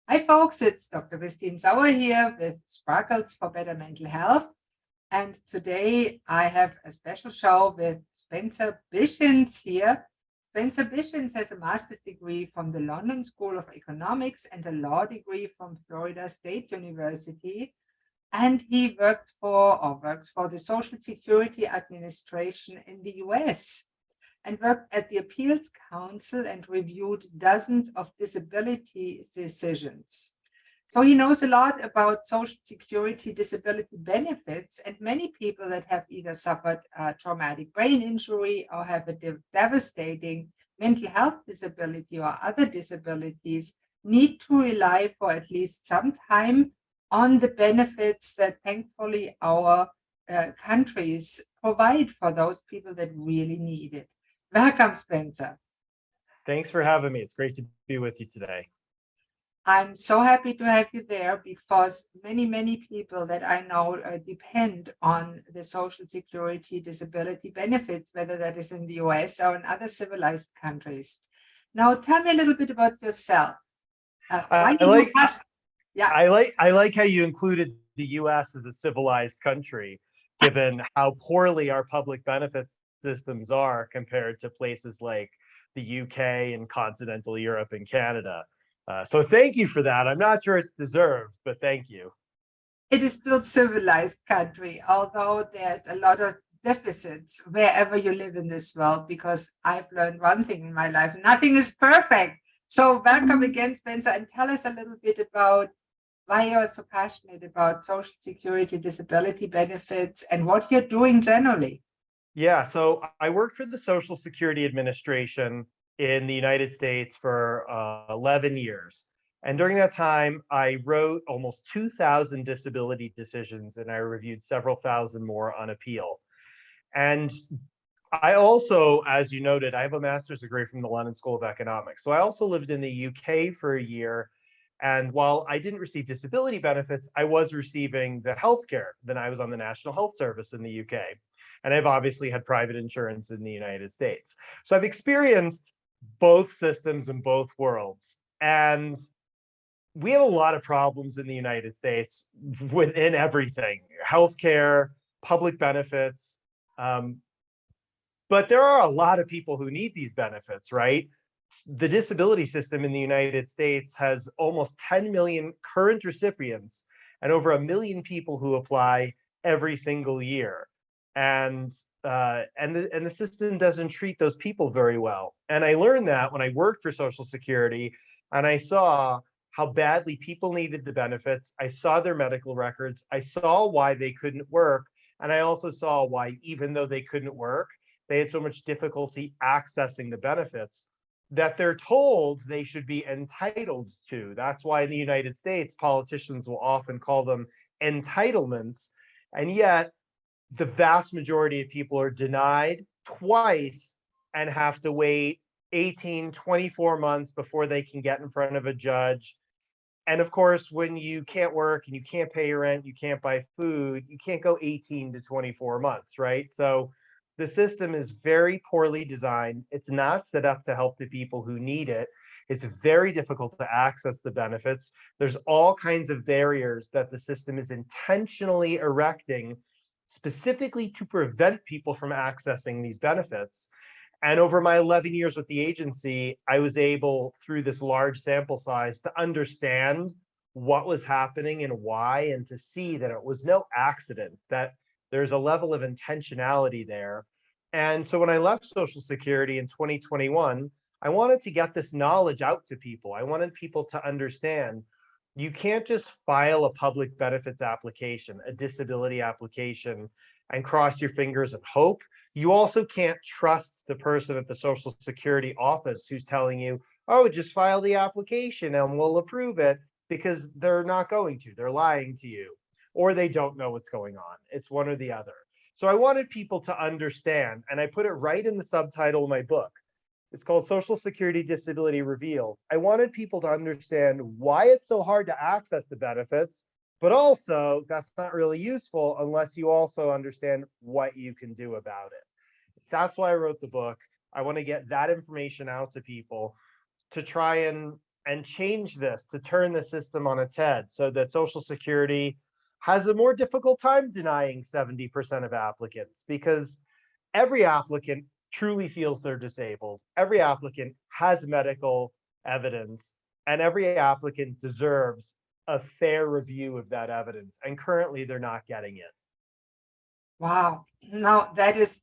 Hi, folks, it's Dr. Christine Sauer here with Sparkles for Better Mental Health. And today I have a special show with Spencer Bishins here. Spencer Bishins has a master's degree from the London School of Economics and a law degree from Florida State University. And he works for the Social Security Administration in the US and worked at the Appeals Council and reviewed dozens of disability decisions. So he knows a lot about Social Security disability benefits, and many people that have either suffered a traumatic brain injury or have a devastating mental health disability or other disabilities need to rely for at least some time on the benefits that thankfully our countries provide for those people that really need it. Welcome, Spencer. Thanks for having me. It's great to be with you today. I'm so happy to have you there because many people that I know depend on the Social Security disability benefits, whether that is in the US or in other civilized countries. Now, tell me a little bit about yourself. I like how you included the US as a civilized country, given how poorly our public benefits systems are compared to places like the UK and continental Europe and Canada. So thank you for that. I'm not sure it's deserved, but thank you. It is still civilized country, although there's a lot of deficits wherever you live in this world, because I've learned one thing in my life: nothing is perfect. So welcome again, Spencer, and tell us a little bit about why you're so passionate about Social Security disability benefits and what you're doing generally. Yeah, so I worked for the Social Security Administration in the United States for 11 years. And during that time, I wrote almost 2,000 disability decisions, and I reviewed several thousand more on appeal. And I also, as you noted, I have a master's degree from the London School of Economics. So I also lived in the UK for a year. And while I didn't receive disability benefits, I was receiving the healthcare. Then I was on the National Health Service in the UK. And I've obviously had private insurance in the United States. So I've experienced both systems in both worlds. And we have a lot of problems in the United States within everything: healthcare, public benefits. But there are a lot of people who need these benefits, right? The disability system in the United States has almost 10 million current recipients and over 1 million people who apply every single year. And the system doesn't treat those people very well. And I learned that when I worked for Social Security, and I saw how badly people needed the benefits. I saw their medical records. I saw why they couldn't work. And I also saw why, even though they couldn't work, they had so much difficulty accessing the benefits that they're told they should be entitled to. That's why in the United States, politicians will often call them entitlements. And yet, the vast majority of people are denied twice and have to wait 18, 24 months before they can get in front of a judge. And of course, when you can't work and you can't pay your rent, you can't buy food, you can't go 18 to 24 months, right? So the system is very poorly designed. It's not set up to help the people who need it. It's very difficult to access the benefits. There's all kinds of barriers that the system is intentionally erecting specifically to prevent people from accessing these benefits. And over my 11 years with the agency, I was able, through this large sample size, to understand what was happening and why, and to see that it was no accident, that there's a level of intentionality there. And so when I left Social Security in 2021, I wanted to get this knowledge out to people. I wanted people to understand you can't just file a public benefits application, a disability application, and cross your fingers and hope. You also can't trust the person at the Social Security office who's telling you, oh, just file the application and we'll approve it, because they're not going to. They're lying to you, or they don't know what's going on. It's one or the other. So I wanted people to understand, and I put it right in the subtitle of my book. It's called Social Security Disability Revealed. I wanted people to understand why it's so hard to access the benefits, but also that's not really useful unless you also understand what you can do about it. That's why I wrote the book. I want to get that information out to people to try and and change this to turn the system on its head so that Social Security has a more difficult time denying 70% of applicants, because every applicant truly feels they're disabled. Every applicant has medical evidence, and every applicant deserves a fair review of that evidence. And currently, they're not getting it. Wow. Now, that is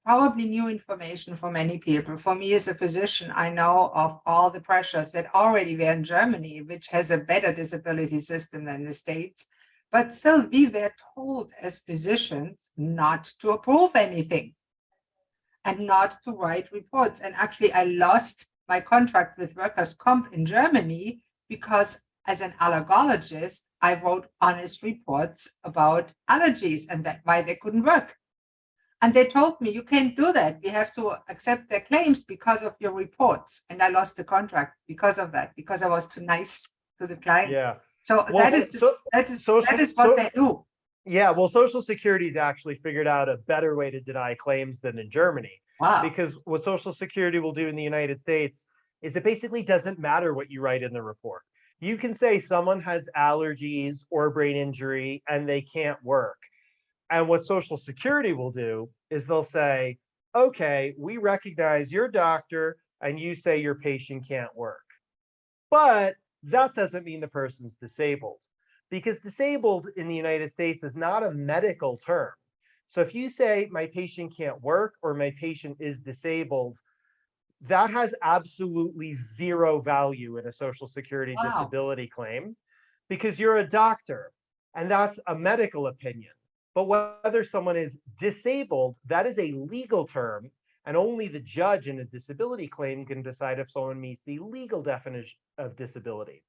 probably new information for many people. For me as a physician, I know of all the pressures that already were in Germany, which has a better disability system than the States. But still, we were told as physicians not to approve anything and not to write reports. And actually, I lost my contract with workers' comp in Germany because as an allergologist, I wrote honest reports about allergies and that why they couldn't work. And they told me, you can't do that. We have to accept their claims because of your reports. And I lost the contract because of that, because I was too nice to the clients. Yeah. So Well, that is what they do. Yeah, well, Social Security's actually figured out a better way to deny claims than in Germany. Wow. Because what Social Security will do in the United States is it basically doesn't matter what you write in the report. You can say someone has allergies or brain injury and they can't work. And what Social Security will do is they'll say, okay, we recognize your doctor and you say your patient can't work. But that doesn't mean the person's disabled, because disabled in the United States is not a medical term. So if you say my patient can't work or my patient is disabled, that has absolutely zero value in a Social Security disability claim, because you're a doctor and that's a medical opinion. But whether someone is disabled, that is a legal term, and only the judge in a disability claim can decide if someone meets the legal definition of disability.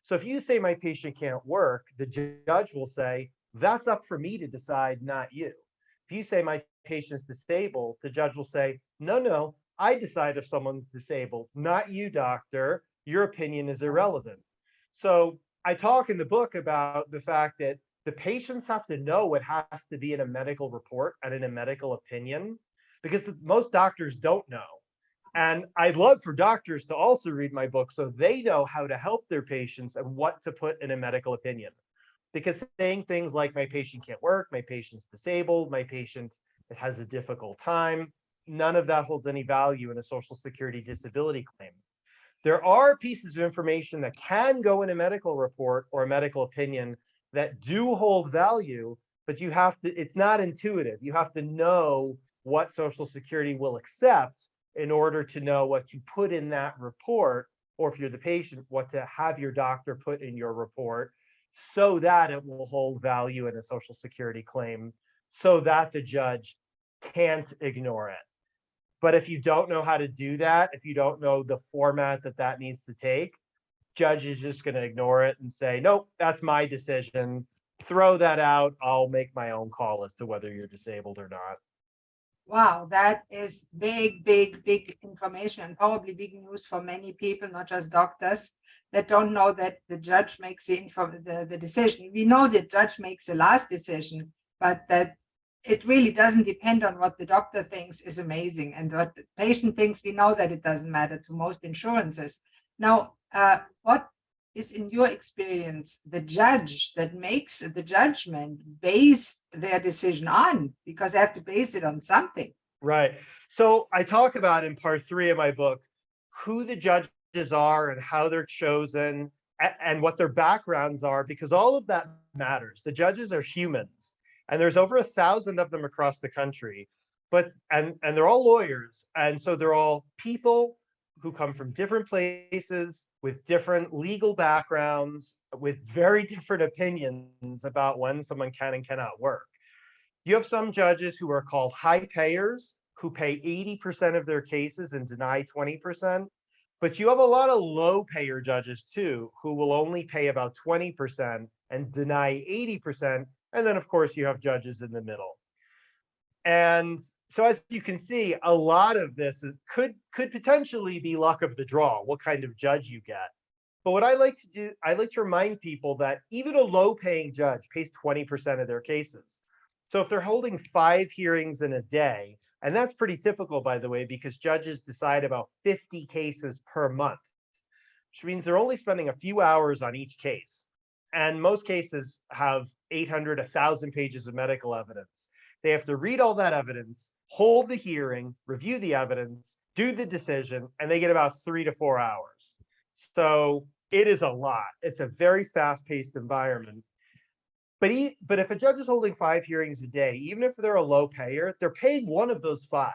So if you say my patient can't work, the judge will say, that's up for me to decide, not you. If you say my patient's disabled, the judge will say, no, I decide if someone's disabled, not you, doctor. Your opinion is irrelevant. So I talk in the book about the fact that the patients have to know what has to be in a medical report and in a medical opinion, because most doctors don't know. And I'd love for doctors to also read my book so they know how to help their patients and what to put in a medical opinion. Because saying things like my patient can't work, my patient's disabled, my patient has a difficult time, none of that holds any value in a Social Security disability claim. There are pieces of information that can go in a medical report or a medical opinion that do hold value, but you have to, it's not intuitive. You have to know what Social Security will accept in order to know what to put in that report, or if you're the patient, what to have your doctor put in your report so that it will hold value in a Social Security claim, so that the judge can't ignore it. But if you don't know how to do that, if you don't know the format that needs to take, judge is just going to ignore it and say, nope, that's my decision. Throw that out. I'll make my own call as to whether you're disabled or not. Wow, that is big information, and probably big news for many people, not just doctors, that don't know that the judge makes the decision. We know the judge makes the last decision, but that it really doesn't depend on what the doctor thinks is amazing. And what the patient thinks, we know that it doesn't matter to most insurances. Now, what is, in your experience, the judge that makes the judgment base their decision on? Because they have to base it on something. Right. So I talk about in part 3 of my book who the judges are and how they're chosen and what their backgrounds are, because all of that matters. The judges are humans, and there's over 1,000 of them across the country, but and they're all lawyers, and so they're all people who come from different places with different legal backgrounds, with very different opinions about when someone can and cannot work. You have some judges who are called high payers, who pay 80% of their cases and deny 20%. But you have a lot of low payer judges too, who will only pay about 20% and deny 80%. And then of course you have judges in the middle. And so as you can see, a lot of this could potentially be luck of the draw, what kind of judge you get. But what I like to do, I like to remind people that even a low paying judge pays 20% of their cases. So if they're holding 5 hearings in a day, and that's pretty typical, by the way, because judges decide about 50 cases per month. which means they're only spending a few hours on each case. And most cases have 800, 1,000 pages of medical evidence. They have to read all that evidence, hold the hearing, review the evidence, do the decision, and they get about 3 to 4 hours. So it is a lot. It's a very fast-paced environment. But if a judge is holding 5 hearings a day, even if they're a low payer, they're paying one of those 5.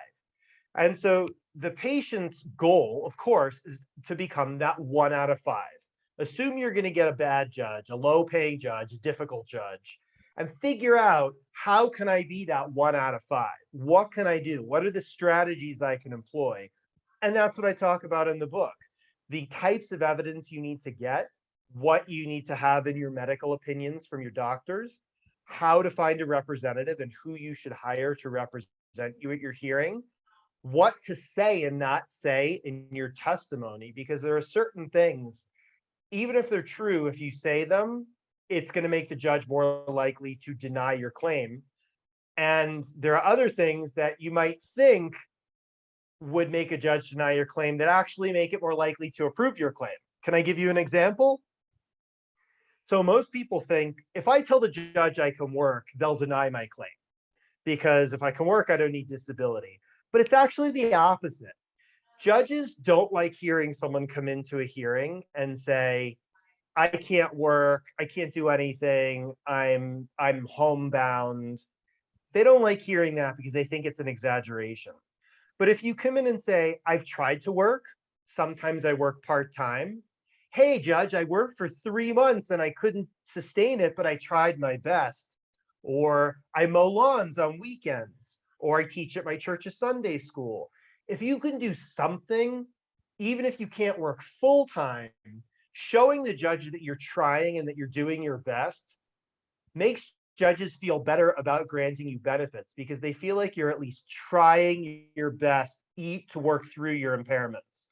And so the patient's goal, of course, is to become that 1 out of 5. Assume you're going to get a bad judge, a low-paying judge, a difficult judge, and figure out, how can I be that 1 out of 5? What can I do? What are the strategies I can employ? And that's what I talk about in the book. The types of evidence you need to get, what you need to have in your medical opinions from your doctors, how to find a representative and who you should hire to represent you at your hearing, what to say and not say in your testimony, because there are certain things, even if they're true, if you say them, it's going to make the judge more likely to deny your claim. And there are other things that you might think would make a judge deny your claim that actually make it more likely to approve your claim. Can I give you an example? So most people think, if I tell the judge I can work, they'll deny my claim, because if I can work, I don't need disability. But it's actually the opposite. Judges don't like hearing someone come into a hearing and say, I can't work, I can't do anything, I'm homebound. They don't like hearing that because they think it's an exaggeration. But if you come in and say, I've tried to work, sometimes I work part-time. Hey, judge, I worked for 3 months and I couldn't sustain it, but I tried my best. Or I mow lawns on weekends, or I teach at my church's Sunday school. If you can do something, even if you can't work full-time, showing the judge that you're trying and that you're doing your best makes judges feel better about granting you benefits, because they feel like you're at least trying your best to work through your impairments.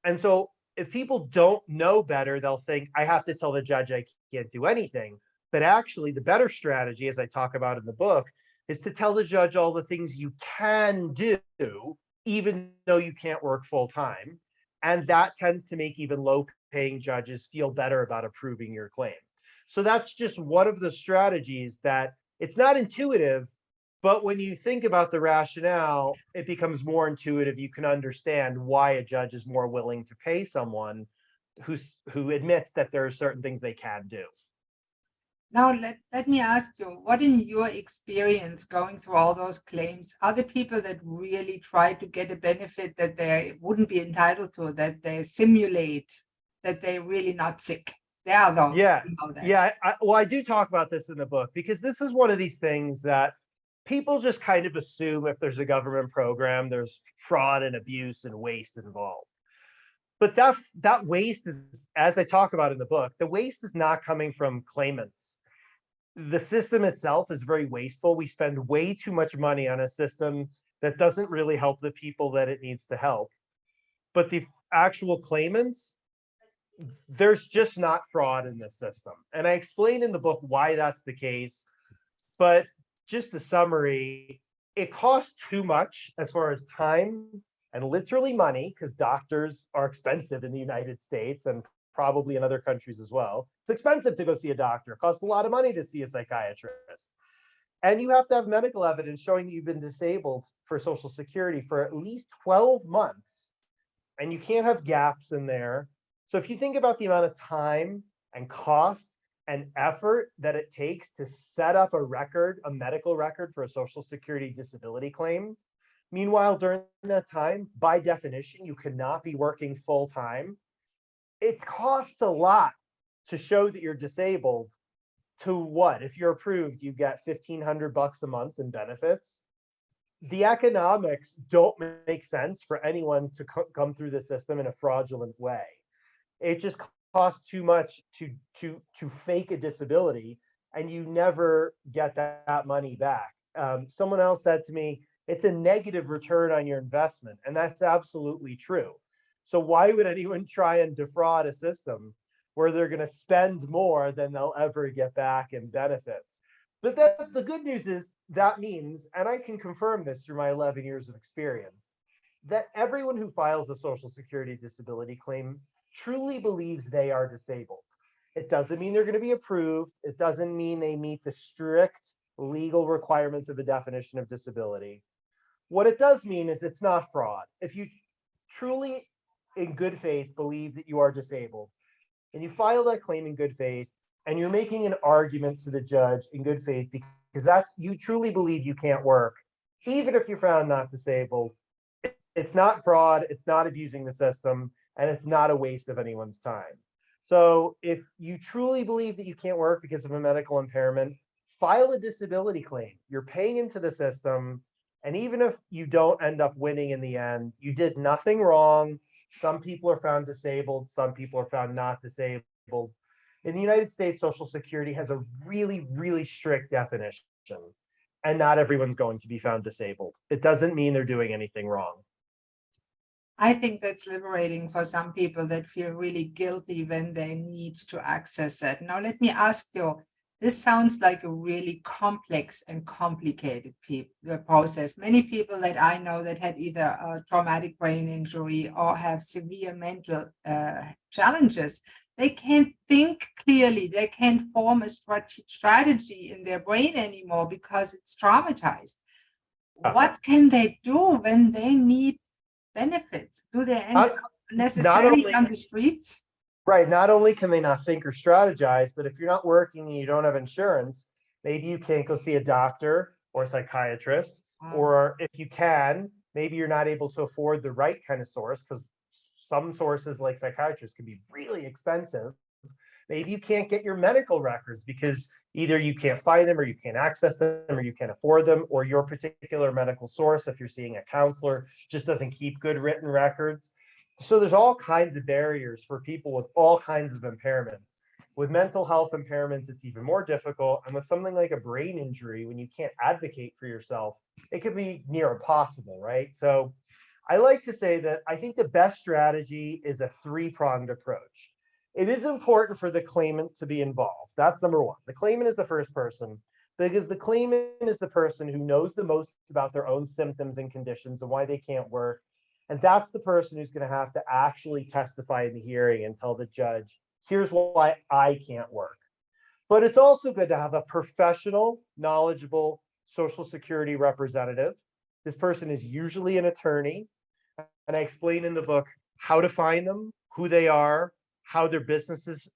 And so if people don't know better, they'll think, I have to tell the judge I can't do anything. But actually, the better strategy, as I talk about in the book, is to tell the judge all the things you can do, even though you can't work full time. And that tends to make even low-paying judges feel better about approving your claim. So that's just one of the strategies that, it's not intuitive, but when you think about the rationale, it becomes more intuitive. You can understand why a judge is more willing to pay someone who admits that there are certain things they can do. Now, let me ask you, what in your experience going through all those claims, are the people that really try to get a benefit that they wouldn't be entitled to, that they simulate that they're really not sick? There are those. Yeah, you know that. yeah. Well, I do talk about this in the book, because this is one of these things that people just kind of assume if there's a government program, there's fraud and abuse and waste involved. But that waste is, as I talk about in the book, the waste is not coming from claimants. The system itself is very wasteful. We spend way too much money on a system that doesn't really help the people that it needs to help. But the actual claimants, there's just not fraud in this system. And I explain in the book why that's the case. But just the summary, it costs too much as far as time and literally money, because doctors are expensive in the United States and probably in other countries as well. It's expensive to go see a doctor. It costs a lot of money to see a psychiatrist. And you have to have medical evidence showing that you've been disabled for Social Security for at least 12 months. And you can't have gaps in there. So if you think about the amount of time and cost and effort that it takes to set up a record, a medical record for a Social Security disability claim, meanwhile, during that time, by definition, you cannot be working full time. It costs a lot to show that you're disabled. To what? If you're approved, you get $1,500 a month in benefits. The economics don't make sense for anyone to come through the system in a fraudulent way. It just costs too much to fake a disability, and you never get that money back. Someone else said to me, it's a negative return on your investment, and that's absolutely true. So why would anyone try and defraud a system where they're going to spend more than they'll ever get back in benefits? But the good news is that means, and I can confirm this through my 11 years of experience, that everyone who files a Social Security disability claim truly believes they are disabled. It doesn't mean they're going to be approved. It doesn't mean they meet the strict legal requirements of the definition of disability. What it does mean is it's not fraud. If you truly, in good faith, believe that you are disabled, and you file that claim in good faith, and you're making an argument to the judge in good faith because that's you truly believe you can't work, even if you're found not disabled, it's not fraud, it's not abusing the system, and it's not a waste of anyone's time. So if you truly believe that you can't work because of a medical impairment, file a disability claim. You're paying into the system, and even if you don't end up winning in the end, you did nothing wrong. Some people are found disabled, some people are found not disabled. In the United States, Social Security has a really, really strict definition, and not everyone's going to be found disabled. It doesn't mean they're doing anything wrong. I think that's liberating for some people that feel really guilty when they need to access that. Now, let me ask you, this sounds like a really complex and complicated process. Many people that I know that had either a traumatic brain injury or have severe mental challenges, they can't think clearly. They can't form a strategy in their brain anymore because it's traumatized. What can they do when they need benefits? Do they end up necessarily on the streets? Right. Not only can they not think or strategize, but if you're not working and you don't have insurance, maybe you can't go see a doctor or a psychiatrist. Or if you can, maybe you're not able to afford the right kind of source because some sources like psychiatrists can be really expensive. Maybe you can't get your medical records because either you can't find them or you can't access them or you can't afford them, or your particular medical source, if you're seeing a counselor, just doesn't keep good written records. So there's all kinds of barriers for people with all kinds of impairments. With mental health impairments, it's even more difficult. And with something like a brain injury, when you can't advocate for yourself, it could be near impossible, right? So I like to say that I think the best strategy is a three-pronged approach. It is important for the claimant to be involved. That's number one. The claimant is the first person because the claimant is the person who knows the most about their own symptoms and conditions and why they can't work. And that's the person who's going to have to actually testify in the hearing and tell the judge, here's why I can't work. But it's also good to have a professional, knowledgeable Social Security representative. This person is usually an attorney. And I explain in the book how to find them, who they are, how their businesses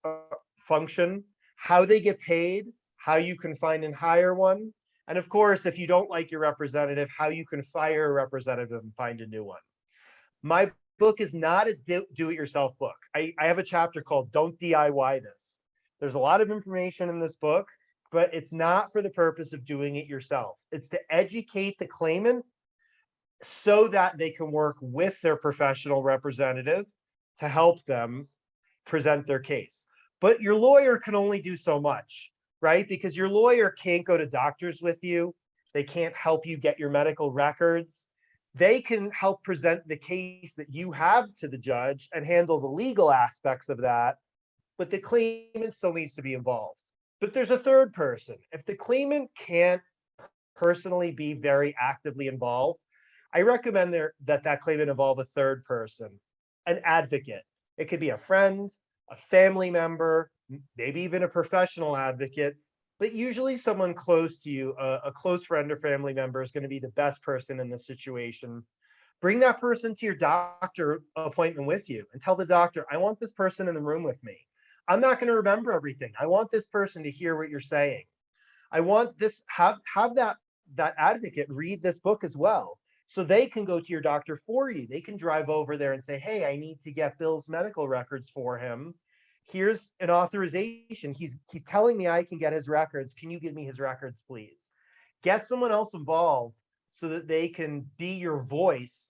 function, how they get paid, how you can find and hire one. And of course, if you don't like your representative, how you can fire a representative and find a new one. My book is not a do-it-yourself book. I have a chapter called Don't DIY This. There's a lot of information in this book, but it's not for the purpose of doing it yourself. It's to educate the claimant so that they can work with their professional representative to help them present their case. But your lawyer can only do so much, right? Because your lawyer can't go to doctors with you. They can't help you get your medical records. They can help present the case that you have to the judge and handle the legal aspects of that, but the claimant still needs to be involved. But there's a third person. If the claimant can't personally be very actively involved, I recommend that claimant involve a third person, an advocate. It could be a friend, a family member, maybe even a professional advocate, but usually someone close to you, a close friend or family member is going to be the best person in this situation. Bring that person to your doctor appointment with you and tell the doctor, I want this person in the room with me. I'm not going to remember everything. I want this person to hear what you're saying. I want this, have that advocate read this book as well. So they can go to your doctor for you. They can drive over there and say, hey, I need to get Bill's medical records for him. Here's an authorization. He's telling me I can get his records. Can you give me his records, please? Get someone else involved so that they can be your voice.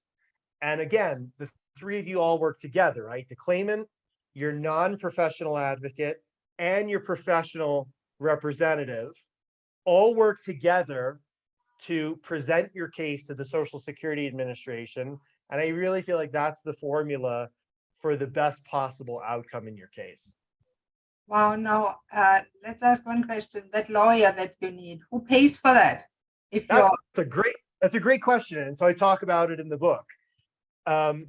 And again, the three of you all work together, right? The claimant, your non-professional advocate, and your professional representative all work together to present your case to the Social Security Administration. And I really feel like that's the formula for the best possible outcome in your case. Wow, now let's ask one question. That lawyer that you need, who pays for that? That's a great question. And so I talk about it in the book.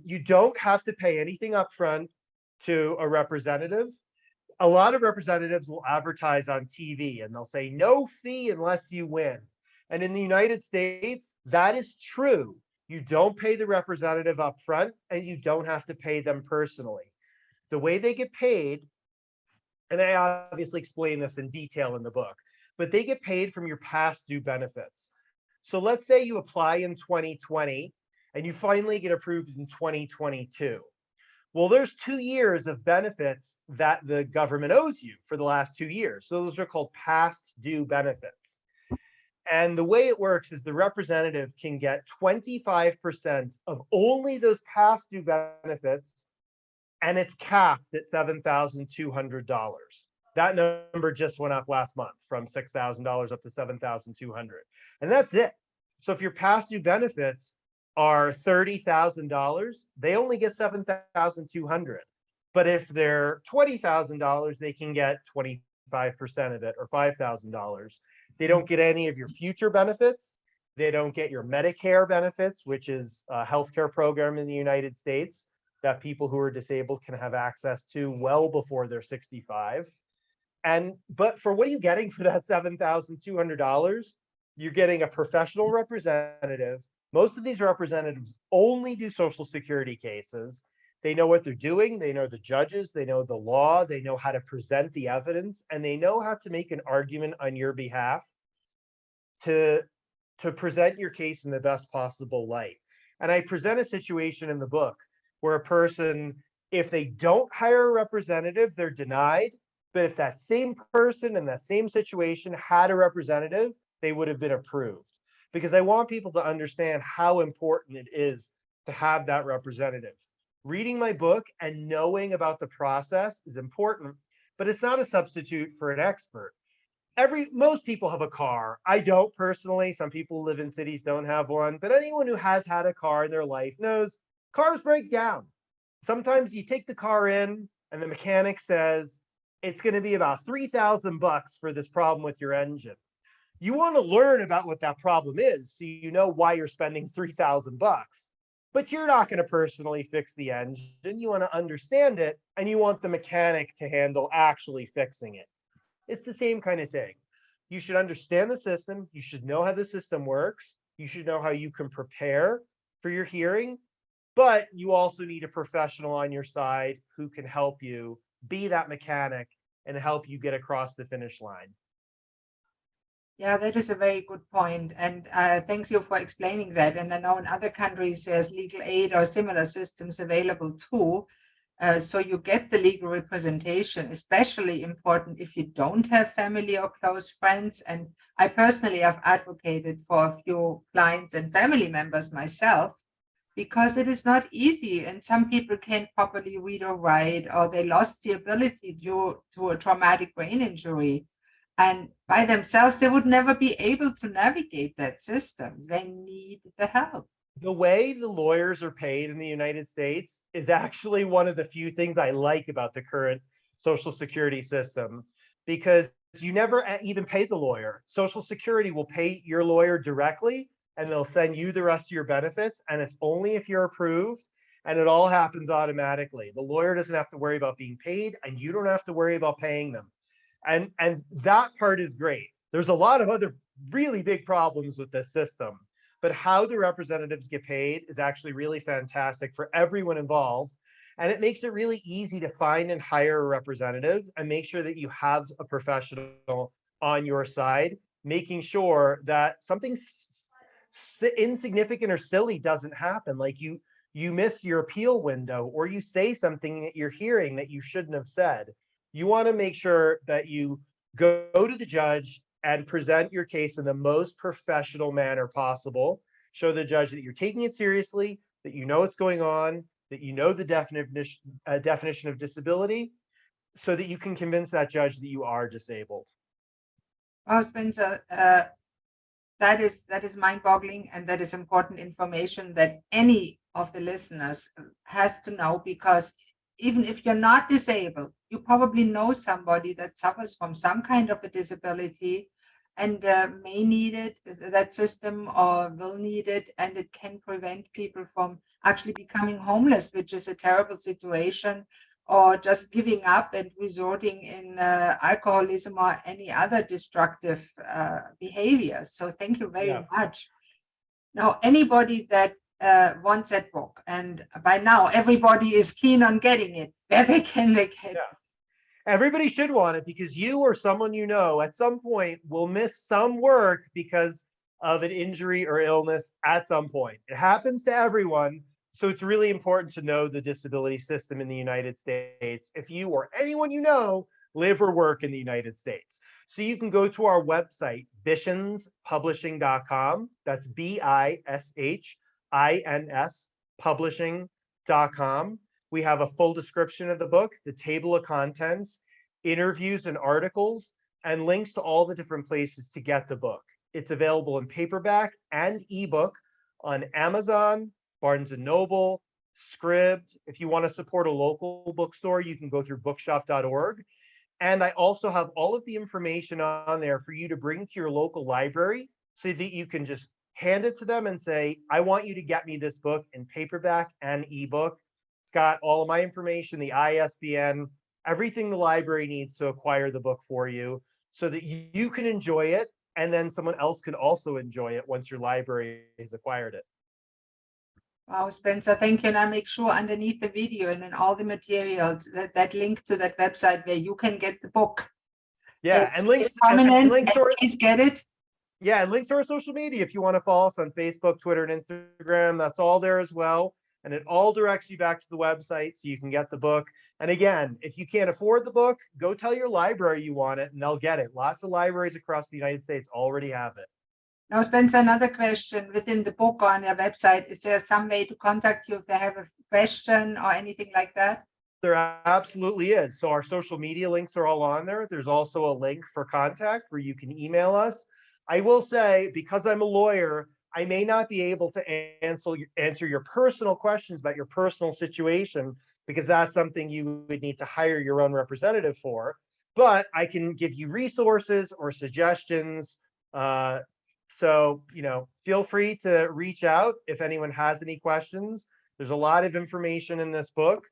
You don't have to pay anything up front. to a representative, a lot of representatives will advertise on TV and they'll say no fee unless you win. And in the United States, that is true. You don't pay the representative up front and you don't have to pay them personally. The way they get paid, and I obviously explain this in detail in the book, but they get paid from your past due benefits. So let's say you apply in 2020 and you finally get approved in 2022. Well, there's 2 years of benefits that the government owes you for the last 2 years. So those are called past due benefits. And the way it works is the representative can get 25% of only those past due benefits, and it's capped at $7,200. That number just went up last month from $6,000 up to $7,200. And that's it. So if your past due benefits are $30,000, they only get $7,200. But if they're $20,000, they can get 25% of it, or $5,000. They don't get any of your future benefits. They don't get your Medicare benefits, which is a healthcare program in the United States that people who are disabled can have access to well before they're 65. But for what are you getting for that $7,200? You're getting a professional representative. Most of these representatives only do Social Security cases. They know what they're doing. They know the judges. They know the law. They know how to present the evidence, and they know how to make an argument on your behalf to present your case in the best possible light. And I present a situation in the book where a person, if they don't hire a representative, they're denied. But if that same person in that same situation had a representative, they would have been approved. Because I want people to understand how important it is to have that representative. Reading my book and knowing about the process is important, but it's not a substitute for an expert. Most people have a car. I don't personally. Some people who live in cities don't have one, but anyone who has had a car in their life knows cars break down. Sometimes you take the car in and the mechanic says it's going to be about $3,000 for this problem with your engine. You want to learn about what that problem is so you know why you're spending $3,000. But you're not going to personally fix the engine. You want to understand it, and you want the mechanic to handle actually fixing it. It's the same kind of thing. You should understand the system. You should know how the system works. You should know how you can prepare for your hearing. But you also need a professional on your side who can help you be that mechanic and help you get across the finish line. Yeah, that is a very good point. And thanks you for explaining that. And I know in other countries, there's legal aid or similar systems available too. So you get the legal representation, especially important if you don't have family or close friends. And I personally have advocated for a few clients and family members myself, because it is not easy. And some people can't properly read or write, or they lost the ability due to a traumatic brain injury. And by themselves, they would never be able to navigate that system. They need the help. The way the lawyers are paid in the United States is actually one of the few things I like about the current Social Security system, because you never even pay the lawyer. Social Security will pay your lawyer directly, and they'll send you the rest of your benefits, and it's only if you're approved, and it all happens automatically. The lawyer doesn't have to worry about being paid, and you don't have to worry about paying them. And that part is great. There's a lot of other really big problems with this system, but how the representatives get paid is actually really fantastic for everyone involved. And it makes it really easy to find and hire a representative and make sure that you have a professional on your side, making sure that something insignificant or silly doesn't happen. Like you miss your appeal window, or you say something that you're hearing that you shouldn't have said. You want to make sure that you go to the judge and present your case in the most professional manner possible. Show the judge that you're taking it seriously, that you know what's going on, that you know the definition of disability, so that you can convince that judge that you are disabled. Wow, Spencer, that is mind-boggling, and that is important information that any of the listeners has to know, because even if you're not disabled, you probably know somebody that suffers from some kind of a disability and may need it, that system, or will need it, and it can prevent people from actually becoming homeless, which is a terrible situation, or just giving up and resorting in alcoholism or any other destructive behaviors. So thank you very Yeah. much. Now, anybody that wants that book, and by now everybody is keen on getting it, where they get it. Yeah. Everybody should want it because you or someone you know at some point will miss some work because of an injury or illness at some point. It happens to everyone. So it's really important to know the disability system in the United States if you or anyone you know live or work in the United States. So you can go to our website, bishinspublishing.com. That's BISHINS publishing.com. We have a full description of the book, the table of contents, interviews and articles, and links to all the different places to get the book. It's available in paperback and ebook on Amazon, Barnes & Noble, Scribd. If you want to support a local bookstore, you can go through bookshop.org. And I also have all of the information on there for you to bring to your local library so that you can just hand it to them and say, I want you to get me this book in paperback and ebook. It's got all of my information, the ISBN, everything the library needs to acquire the book for you so that you can enjoy it and then someone else can also enjoy it once your library has acquired it. Wow, Spencer, thank you. And I make sure underneath the video and in all the materials that link to that website where you can get the book. Yeah, and links prominent, and links to our, please get it. yeah, and links to our social media if you want to follow us on Facebook, Twitter, and Instagram. That's all there as well. And it all directs you back to the website so you can get the book. And again, if you can't afford the book, go tell your library you want it and they'll get it. Lots of libraries across the United States already have it. Now, Spencer, another question within the book or on your website. Is there some way to contact you if they have a question or anything like that? There absolutely is. So our social media links are all on there. There's also a link for contact where you can email us. I will say, because I'm a lawyer, I may not be able to answer your personal questions about your personal situation because that's something you would need to hire your own representative for. But I can give you resources or suggestions. So, feel free to reach out if anyone has any questions. There's a lot of information in this book.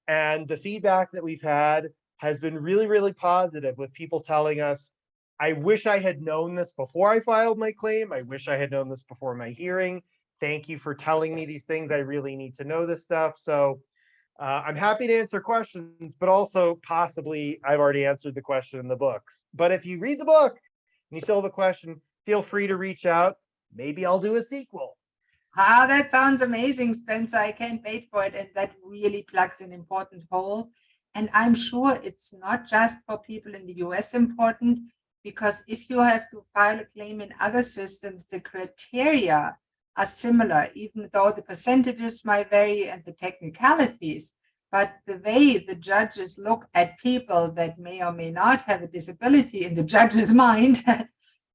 And the feedback that we've had has been really, really positive with people telling us, I wish I had known this before I filed my claim. I wish I had known this before my hearing. Thank you for telling me these things. I really need to know this stuff. So I'm happy to answer questions, but also possibly I've already answered the question in the books. But if you read the book and you still have a question, feel free to reach out. Maybe I'll do a sequel. Ah, that sounds amazing, Spencer. I can't wait for it. And that really plugs an important hole. And I'm sure it's not just for people in the US important, because if you have to file a claim in other systems, the criteria are similar, even though the percentages might vary and the technicalities. But the way the judges look at people that may or may not have a disability in the judge's mind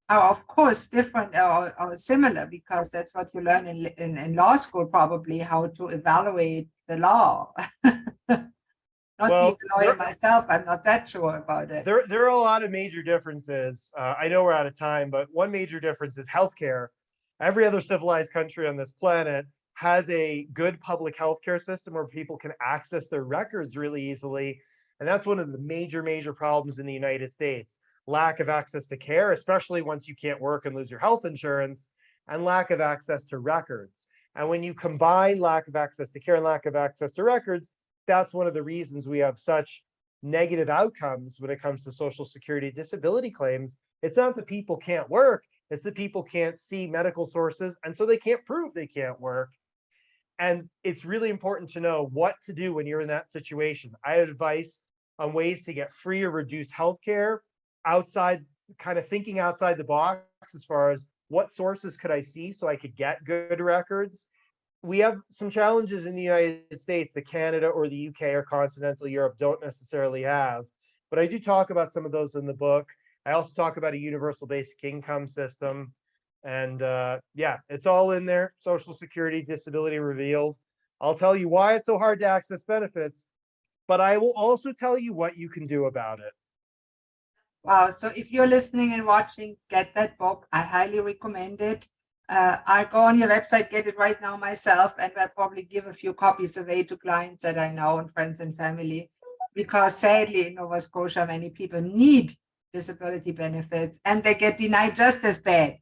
are of course different or similar, because that's what you learn in law school, probably, how to evaluate the law. Not being a lawyer myself, I'm not that sure about it. There are a lot of major differences. I know we're out of time, but one major difference is healthcare. Every other civilized country on this planet has a good public healthcare system where people can access their records really easily. And that's one of the major problems in the United States. Lack of access to care, especially once you can't work and lose your health insurance, and lack of access to records. And when you combine lack of access to care and lack of access to records, that's one of the reasons we have such negative outcomes when it comes to Social Security disability claims. It's not that people can't work, it's that people can't see medical sources, and so they can't prove they can't work. And it's really important to know what to do when you're in that situation. I have advice on ways to get free or reduced healthcare, outside, kind of thinking outside the box as far as what sources could I see so I could get good records. We have some challenges in the United States that Canada or the UK or continental Europe don't necessarily have. But I do talk about some of those in the book. I also talk about a universal basic income system. And yeah, it's all in there. Social Security disability revealed. I'll tell you why it's so hard to access benefits, but I will also tell you what you can do about it. Wow. So if you're listening and watching, get that book. I highly recommend it. I'll go on your website, get it right now myself, and I'll probably give a few copies away to clients that I know and friends and family. because sadly in Nova Scotia, many people need disability benefits and they get denied just as bad.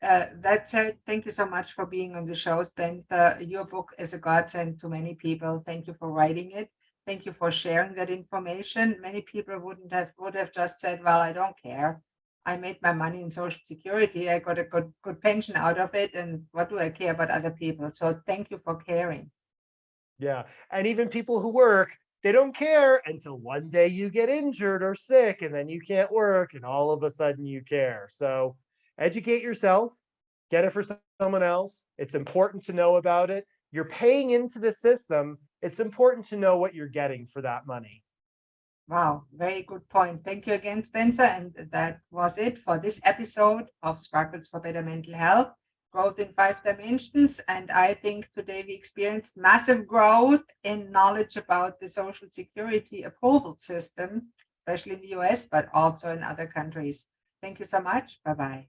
That said, thank you so much for being on the show, Spencer. Your book is a godsend to many people. Thank you for writing it. Thank you for sharing that information. Many people would have just said, well, I don't care. I made my money in Social Security. I got a good pension out of it. And what do I care about other people? So thank you for caring. Yeah. And even people who work, they don't care until one day you get injured or sick and then you can't work and all of a sudden you care. So educate yourself, get it for someone else. It's important to know about it. You're paying into the system. It's important to know what you're getting for that money. Wow, very good point. Thank you again, Spencer. And that was it for this episode of Sparkles for Better Mental Health, Growth in 5 Dimensions. And I think today we experienced massive growth in knowledge about the Social Security approval system, especially in the US, but also in other countries. Thank you so much. Bye-bye.